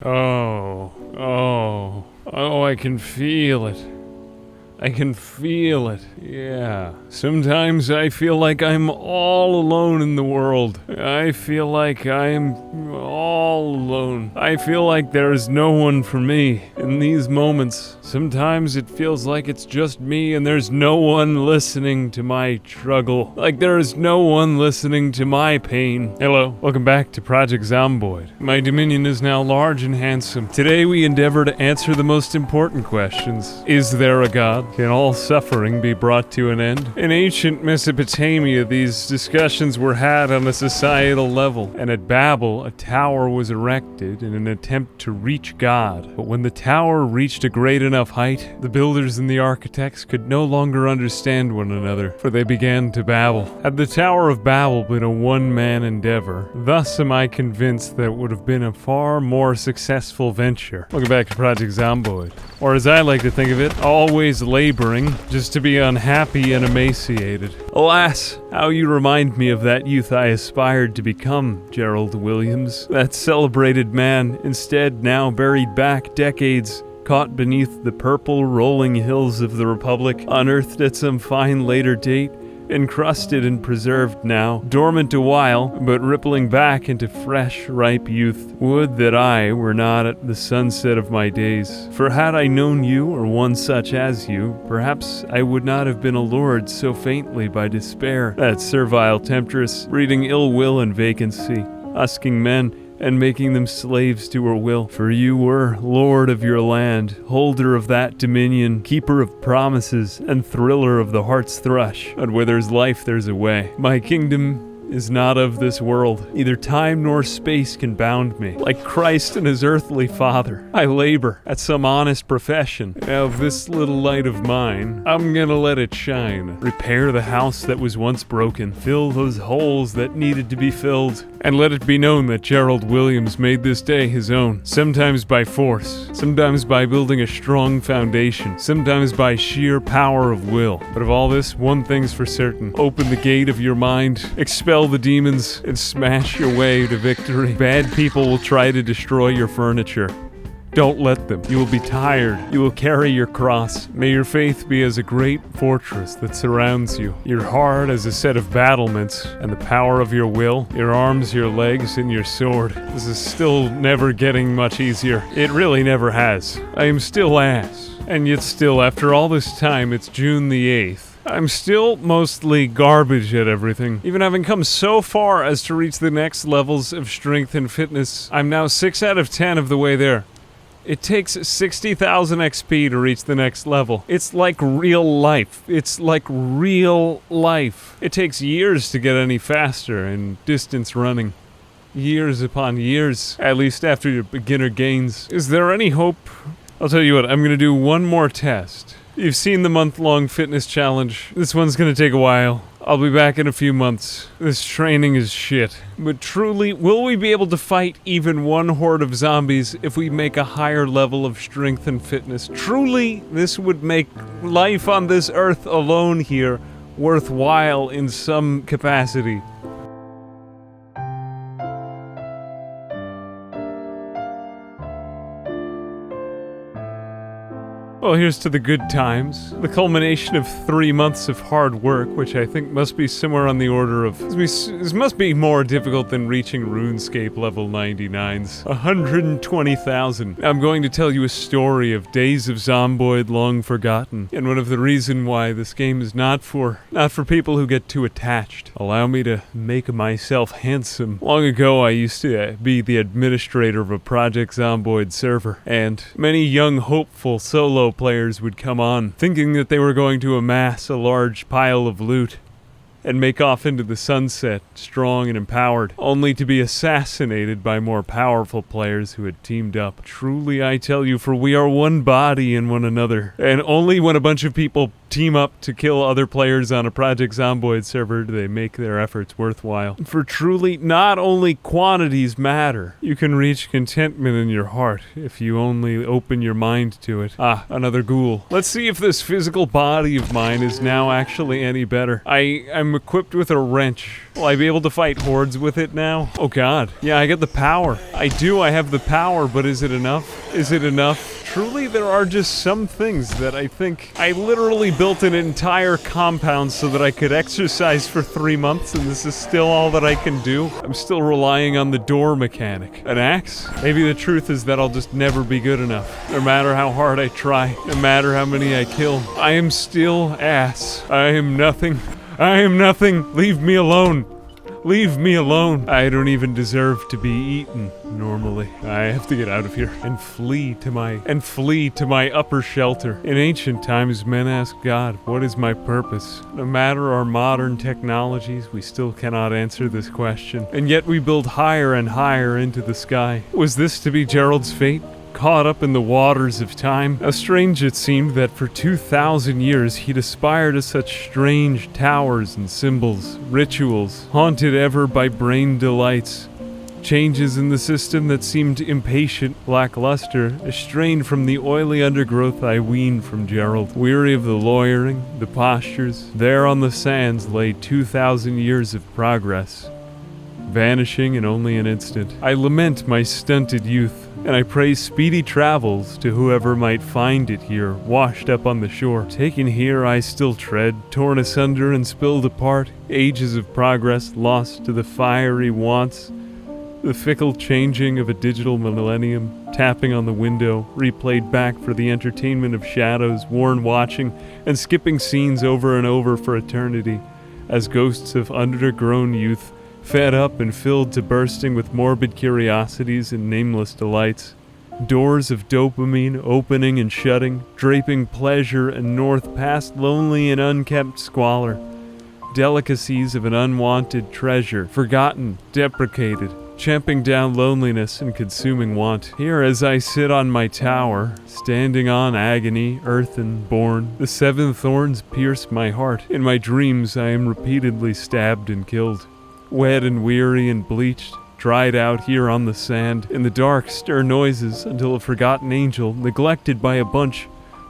Oh, I can feel it. I can feel it, yeah. Sometimes I feel like I'm all alone in the world. I feel like I'm all alone. I feel like there is no one for me in these moments. Sometimes it feels like it's just me and there's no one listening to my struggle. Like there is no one listening to my pain. Hello, welcome back to Project Zomboid. My dominion is now large and handsome. Today we endeavor to answer the most important questions. Is there a God? Can all suffering be brought to an end? In ancient Mesopotamia, these discussions were had on a societal level, and at Babel, a tower was erected in an attempt to reach God. But when the tower reached a great enough height, the builders and the architects could no longer understand one another, for they began to babble. Had the Tower of Babel been a one-man endeavor, thus am I convinced that it would have been a far more successful venture. Welcome back to Project Zomboid. Or as I like to think of it, always laboring just to be unhappy and emaciated. Alas, how you remind me of that youth I aspired to become, Gerald Williams. That celebrated man, instead now buried back decades, caught beneath the purple rolling hills of the Republic, unearthed at some fine later date, encrusted and preserved now, dormant a while, but rippling back into fresh, ripe youth. Would that I were not at the sunset of my days. For had I known you, or one such as you, perhaps I would not have been allured so faintly by despair, that servile temptress, breeding ill will and vacancy, husking men, and making them slaves to her will. For you were lord of your land, holder of that dominion, keeper of promises, and thriller of the heart's thrush. But where there's life, there's a way. My kingdom is not of this world. Neither time nor space can bound me. Like Christ and his earthly father, I labor at some honest profession. Now this little light of mine, I'm gonna let it shine. Repair the house that was once broken. Fill those holes that needed to be filled. And let it be known that Gerald Williams made this day his own. Sometimes by force, sometimes by building a strong foundation, sometimes by sheer power of will. But of all this, one thing's for certain. Open the gate of your mind, expel the demons, and smash your way to victory. Bad people will try to destroy your furniture. Don't let them. You will be tired. You will carry your cross. May your faith be as a great fortress that surrounds you. Your heart as a set of battlements, and the power of your will, your arms, your legs, and your sword. This is still never getting much easier. It really never has. I am still ass. And yet still, after all this time, it's June the 8th. I'm still mostly garbage at everything. Even having come so far as to reach the next levels of strength and fitness, I'm now 6 out of 10 of the way there. It takes 60,000 XP to reach the next level. It's like real life. It's like real life. It takes years to get any faster in distance running. Years upon years, at least after your beginner gains. Is there any hope? I'll tell you what, I'm gonna do one more test. You've seen the month-long fitness challenge. This one's gonna take a while. I'll be back in a few months. This training is shit. But truly, will we be able to fight even one horde of zombies if we make a higher level of strength and fitness? Truly, this would make life on this earth alone here worthwhile in some capacity. Well, here's to the good times. The culmination of 3 months of hard work, which I think must be somewhere on the order of... This must be more difficult than reaching RuneScape level 99's. 120,000. I'm going to tell you a story of days of Zomboid long forgotten. And one of the reasons why this game is not for people who get too attached. Allow me to make myself handsome. Long ago, I used to be the administrator of a Project Zomboid server. And many young, hopeful solo players would come on, thinking that they were going to amass a large pile of loot and make off into the sunset, strong and empowered, only to be assassinated by more powerful players who had teamed up. Truly, I tell you, for we are one body in one another, and only when a bunch of people team up to kill other players on a Project Zomboid server. They make their efforts worthwhile. For truly, not only quantities matter. You can reach contentment in your heart if you only open your mind to it. Ah, another ghoul. Let's see if this physical body of mine is now actually any better. I'm equipped with a wrench. Will I be able to fight hordes with it now? Oh god. Yeah, I get the power. I have the power, but is it enough? Is it enough? Truly, there are just some things that I think... I literally built an entire compound so that I could exercise for 3 months, and this is still all that I can do. I'm still relying on the door mechanic. An axe? Maybe the truth is that I'll just never be good enough. No matter how hard I try, no matter how many I kill, I am still ass. I am nothing. I am nothing. Leave me alone. Leave me alone. I don't even deserve to be eaten normally. I have to get out of here and flee to my upper shelter. In ancient times, men asked God, what is my purpose? No matter our modern technologies, we still cannot answer this question. And yet we build higher and higher into the sky. Was this to be Gerald's fate? Caught up in the waters of time. How strange it seemed that for 2,000 years he'd aspired to such strange towers and symbols, rituals, haunted ever by brain delights. Changes in the system that seemed impatient, lackluster, estrayed from the oily undergrowth I weaned from Gerald. Weary of the lawyering, the postures, there on the sands lay 2,000 years of progress, vanishing in only an instant. I lament my stunted youth, and I pray speedy travels to whoever might find it here, washed up on the shore. Taken here I still tread, torn asunder and spilled apart, ages of progress lost to the fiery wants, the fickle changing of a digital millennium, tapping on the window, replayed back for the entertainment of shadows, worn watching, and skipping scenes over and over for eternity, as ghosts of undergrown youth, fed up and filled to bursting with morbid curiosities and nameless delights. Doors of dopamine opening and shutting, draping pleasure and north past lonely and unkept squalor. Delicacies of an unwanted treasure, forgotten, deprecated, champing down loneliness and consuming want. Here as I sit on my tower, standing on agony, earthen born, the 7 thorns pierce my heart. In my dreams I am repeatedly stabbed and killed. Wet and weary and bleached, dried out here on the sand. In the dark stir noises until a forgotten angel, neglected by a bunch,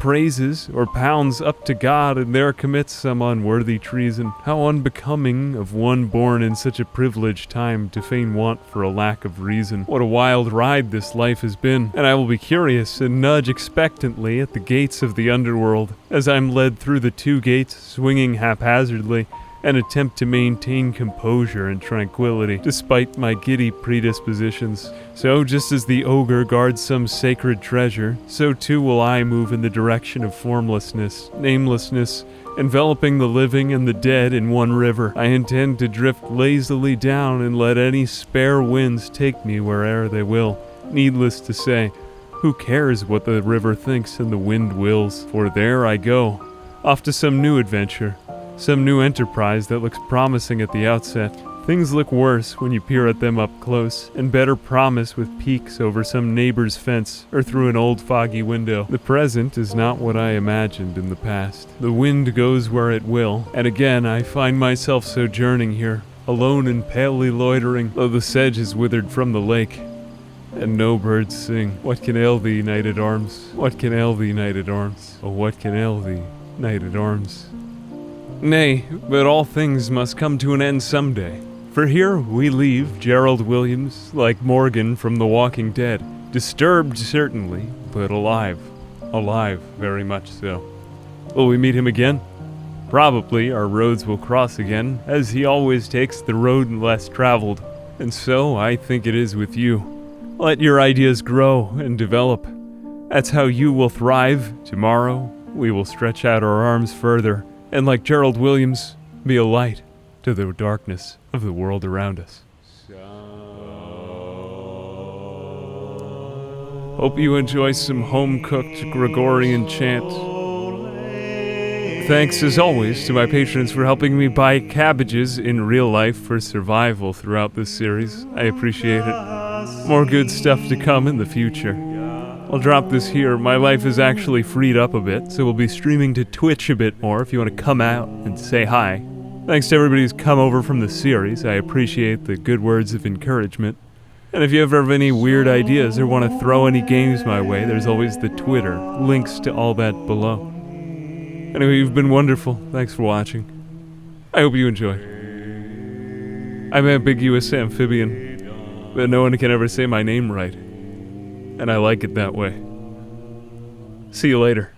praises or pounds up to God and there commits some unworthy treason. How unbecoming of one born in such a privileged time to feign want for a lack of reason. What a wild ride this life has been, and I will be curious and nudge expectantly at the gates of the underworld as I'm led through the 2 gates, swinging haphazardly, and attempt to maintain composure and tranquility, despite my giddy predispositions. So just as the ogre guards some sacred treasure, so too will I move in the direction of formlessness, namelessness, enveloping the living and the dead in one river. I intend to drift lazily down and let any spare winds take me where'er they will. Needless to say, who cares what the river thinks and the wind wills? For there I go, off to some new adventure. Some new enterprise that looks promising at the outset. Things look worse when you peer at them up close, and better promise with peeks over some neighbor's fence or through an old foggy window. The present is not what I imagined in the past. The wind goes where it will, and again I find myself sojourning here, alone and palely loitering, though the sedge is withered from the lake, and no birds sing. What can ail thee, knighted arms? What can ail thee, knighted arms? Oh, what can ail thee, knighted arms? Nay, but all things must come to an end someday. For here we leave Gerald Williams, like Morgan from The Walking Dead. Disturbed, certainly, but alive. Alive, very much so. Will we meet him again? Probably our roads will cross again, as he always takes the road less traveled. And so I think it is with you. Let your ideas grow and develop. That's how you will thrive. Tomorrow, we will stretch out our arms further, and like Gerald Williams, be a light to the darkness of the world around us. Hope you enjoy some home-cooked Gregorian chant. Thanks as always to my patrons for helping me buy cabbages in real life for survival throughout this series. I appreciate it. More good stuff to come in the future. I'll drop this here. My life is actually freed up a bit, so we'll be streaming to Twitch a bit more if you want to come out and say hi. Thanks to everybody who's come over from the series. I appreciate the good words of encouragement. And if you ever have any weird ideas or want to throw any games my way, there's always the Twitter. Links to all that below. Anyway, you've been wonderful. Thanks for watching. I hope you enjoyed. I'm Ambiguous Amphibian, but no one can ever say my name right. And I like it that way. See you later.